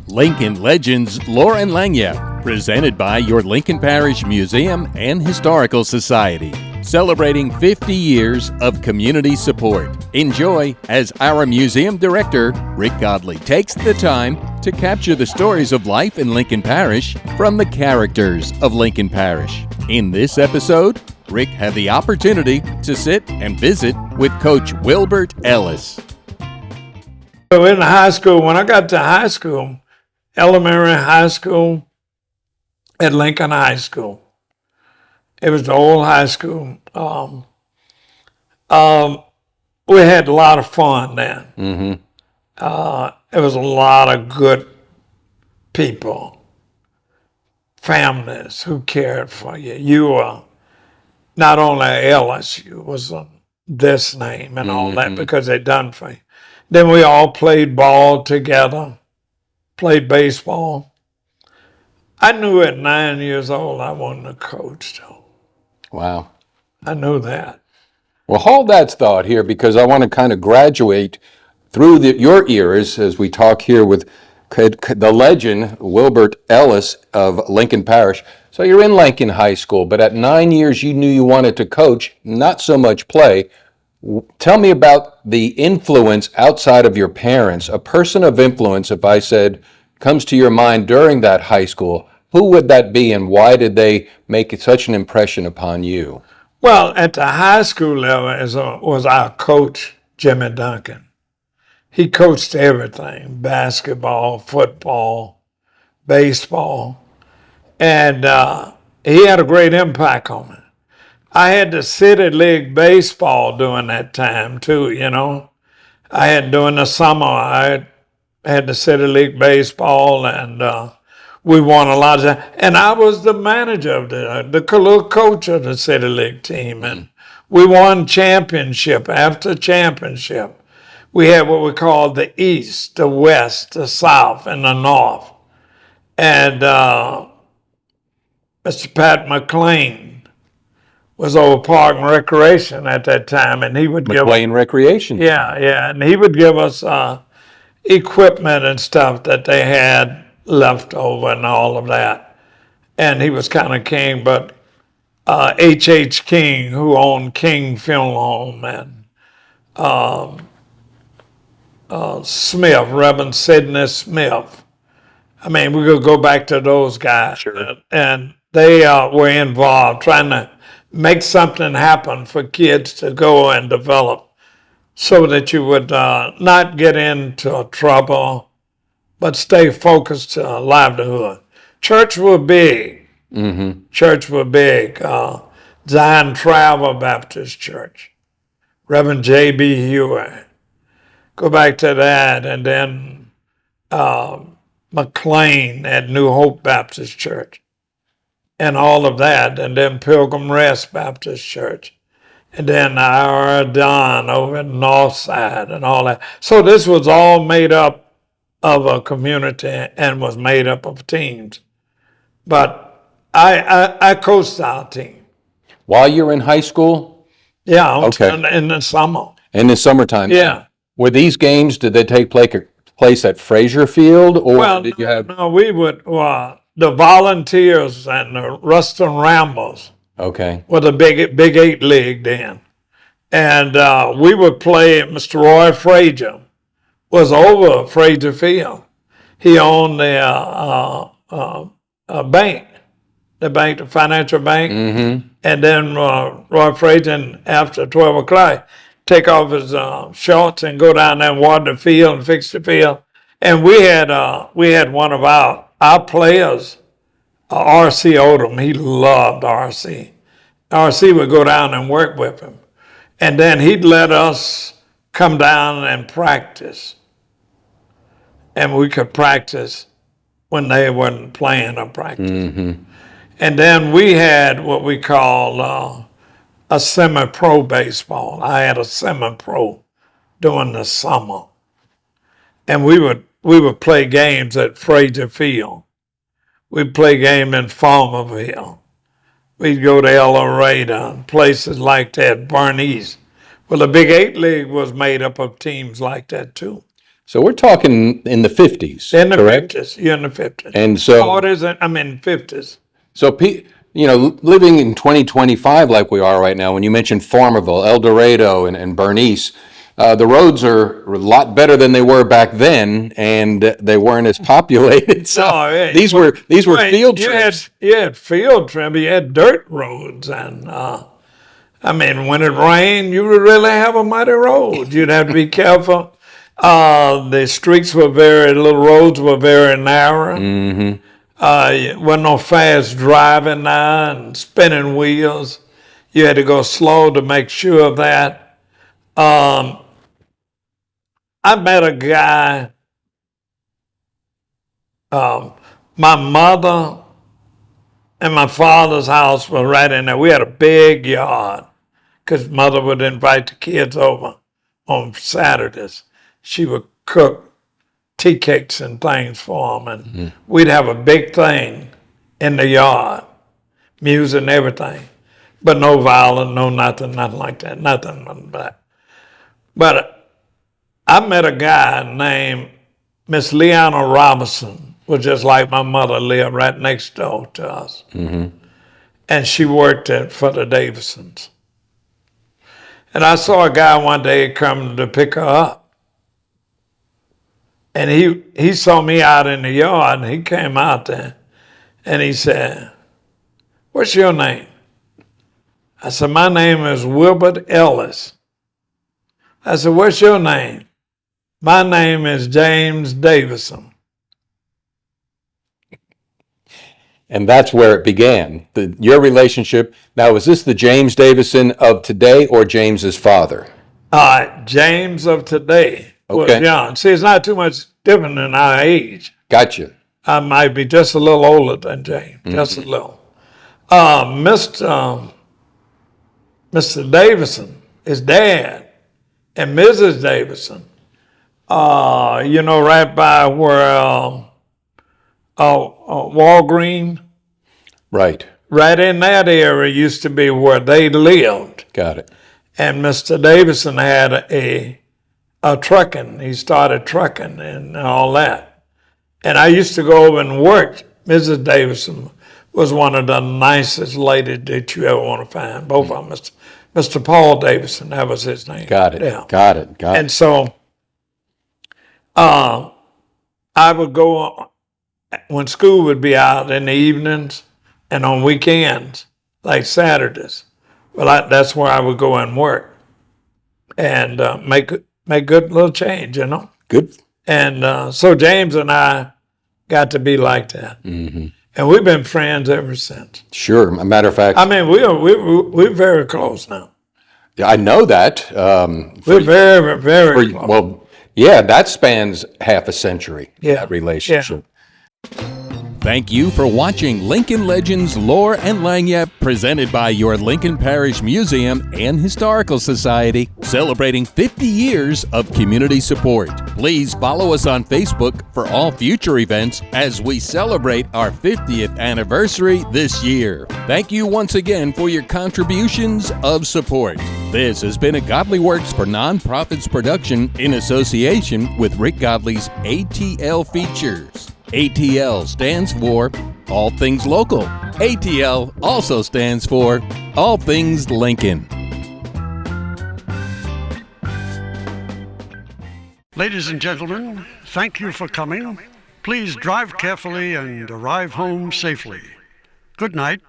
Lincoln Legends Lore and Lagniappe, presented by your Lincoln Parish Museum and Historical Society, celebrating 50 years of community support. Enjoy as our museum director, Rick Godley, takes the time to capture the stories of life in Lincoln Parish from the characters of Lincoln Parish. In this episode, Rick had the opportunity to sit and visit with Coach Wilbert Ellis. So in high school, when I got to high school, elementary high school at Lincoln High School, it was the old high school. We had a lot of fun then. It was a lot of good people, families who cared for you. You were not only Ellis, you was this name and all that because they done for you. Then we all played ball together, played baseball. I knew at 9 years old I wanted to coach, though. Wow. I knew that. Well, hold that thought here because I want to kind of graduate through your ears as we talk here with the legend, Wilbert Ellis of Lincoln Parish. So you're in Lincoln High School, but at 9 years you knew you wanted to coach, not so much play. Tell me about the influence outside of your parents, a person of influence, if I said, comes to your mind during that high school. Who would that be and why did they make such an impression upon you? Well, at the high school level was our coach, Jimmy Duncan. He coached everything, basketball, football, baseball, and he had a great impact on me. I had the city league baseball during that time too, you know. I had during the summer, I had the city league baseball and we won a lot of that. And I was the manager of the little coach of the city league team. And we won championship after championship. We had what we called the East, the West, the South, and the North. And Mr. Pat McLean was over Park and Recreation at that time, and he would McLean Recreation. Yeah, and he would give us equipment and stuff that they had left over and all of that. And he was kind of king, but H.H. King, who owned King Funeral Home, and Smith, Reverend Sidney Smith. I mean, we could go back to those guys. Sure. And they were involved trying to make something happen for kids to go and develop so that you would not get into trouble, but stay focused to livelihood. Church was big. Church was big. Zion Travel Baptist Church, Reverend J.B. Hewitt. Go back to that, and then McLean at New Hope Baptist Church. And all of that, and then Pilgrim Rest Baptist Church, and then our Don over at North Side and all that. So this was all made up of a community and was made up of teams. But I coached our team. While you're in high school? Yeah, okay. In the summer. In the summertime? Yeah. Were these games, did they take place at Frazier Field, or did you have? No, we would, the Volunteers and the Ruston Ramblers were the Big 8 League then. And we would play, Mr. Roy Frazier was over Frazier Field. He owned the bank, the financial bank. And then Roy Frazier, after 12 o'clock, take off his shorts and go down there and water the field and fix the field. And we had one of our players, R.C. Odom. He loved R.C. R.C. would go down and work with him. And then he'd let us come down and practice. And we could practice when they weren't playing or practice. And then we had what we call a semi-pro baseball. I had a semi-pro during the summer. And we would play games at Frazier Field. We'd play games in Farmerville. We'd go to El Dorado and places like that, Bernice. Well, the Big 8 League was made up of teams like that too. So we're talking in the 50s, In the correct? 50s. You're in the 50s. And so, 40s, I'm in 50s. so living in 2025 like we are right now, when you mentioned Farmerville, El Dorado, and Bernice, the roads are a lot better than they were back then, and they weren't as populated. So these were field trips. You had field trips. You had dirt roads, and when it rained, you would really have a muddy road. You'd have to be careful. The streets were little roads were very narrow. Mm-hmm. Wasn't no fast driving now and spinning wheels. You had to go slow to make sure of that. I met a guy, my mother and my father's house was right in there. We had a big yard because mother would invite the kids over on Saturdays. She would cook tea cakes and things for them, and we'd have a big thing in the yard, music and everything, but no violin, no nothing like that, nothing like that. But I met a guy named Miss Leanna Robinson, was just like my mother, lived right next door to us. Mm-hmm. And she worked for the Davisons. And I saw a guy one day come to pick her up. And he saw me out in the yard, and he came out there, and he said, "What's your name?" I said, "My name is Wilbert Ellis." I said, "What's your name?" "My name is James Davison." And that's where it began. Your relationship. Now, is this the James Davison of today or James's father? James of today. Okay. Was young. See, it's not too much different than our age. Gotcha. I might be just a little older than James, just a little. Mr. Davison, his dad, and Mrs. Davison, right by where Walgreen. Right. Right in that area used to be where they lived. Got it. And Mr. Davison had a trucking. He started trucking and all that. And I used to go over and work. Mrs. Davison was one of the nicest ladies that you ever want to find. Both of them. Mr. Paul Davison, that was his name. Got it. Yeah. Got it. And so I would go when school would be out in the evenings and on weekends, like Saturdays. Well, that's where I would go and work and make good little change, Good. And so James and I got to be like that. Mm-hmm. And we've been friends ever since. Sure. A matter of fact. We're very close now. I know that. We're very, very close. Well, yeah, that spans half a century, that relationship. Yeah. Thank you for watching Lincoln Legends Lore and Lagniappe, presented by your Lincoln Parish Museum and Historical Society, celebrating 50 years of community support. Please follow us on Facebook for all future events as we celebrate our 50th anniversary this year. Thank you once again for your contributions of support. This has been a Godleyworks for Nonprofits production in association with Rick Godley's ATL Features. ATL stands for All Things Local. ATL also stands for All Things Lincoln. Ladies and gentlemen, thank you for coming. Please drive carefully and arrive home safely. Good night.